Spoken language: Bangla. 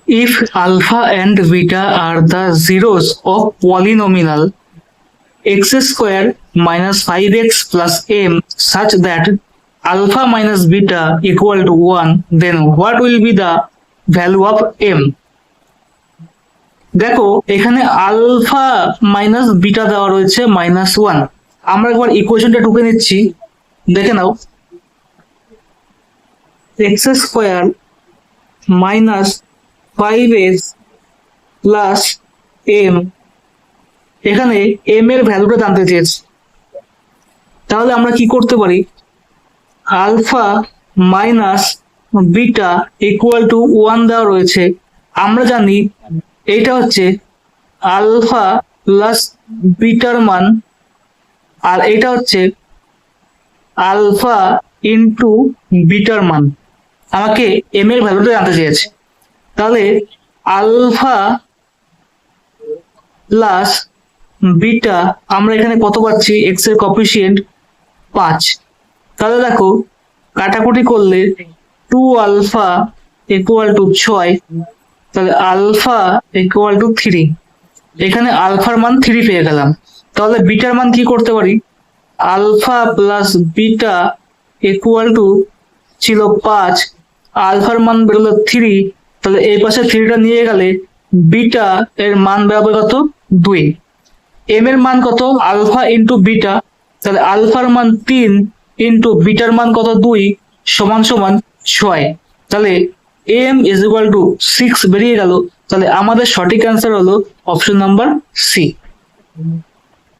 If alpha and beta are the zeros of polynomial x square minus 5x plus m such that alpha minus beta equal to 1, then what will be the value of m? দেখো এখানে আলফা মাইনাস বিটা দেওয়া রয়েছে -1। আমরা একবার ইকুয়েশনটা টুকে নিচ্ছি, দেখে নাও। X square minus 5x plus m, এখানে m এর ভ্যালুটা জানতে চেয়েছি। তাহলে আমরা কি করতে পারি, alpha minus beta equal to 1 দেওয়া রয়েছে। আমরা জানি এইটা হচ্ছে আলফা প্লাস বিটার মান, আর এটা হচ্ছে আলফা ইন্টু বিটার মান। আমাকে এম এর ভ্যালুটা জানতে চেয়েছে। তাহলে আলফা প্লাস বিটা আমরা এখানে কত পাচ্ছি, এক্স এর কোএফিসিয়েন্ট 5। তাহলে দেখো কাটাকুটি করলে 2 আলফা ইকুয়াল টু 6, তাহলে আলফা ইকুয়াল টু 3। এখানে আলফার মান 3 পেয়ে গেলাম। তাহলে বিটার মান কি করতে পারি, alpha plus beta equal to ছিল 5, আলফার মান বেরোলো 3, তাহলে এই পাশে 3টা নিয়ে গেলে বিটা এর মান বেরোবে কত, 2। এম এর মান কত, আলফা ইন্টু বিটা, তাহলে আলফার মান 3 ইন্টু বিটার মান কত, 2 সমান সমান 6। তাহলে m ইজ ইকুয়াল টু 6 বেরিয়ে গেল। তাহলে আমাদের সঠিক অ্যান্সার হলো অপশন নাম্বার সি।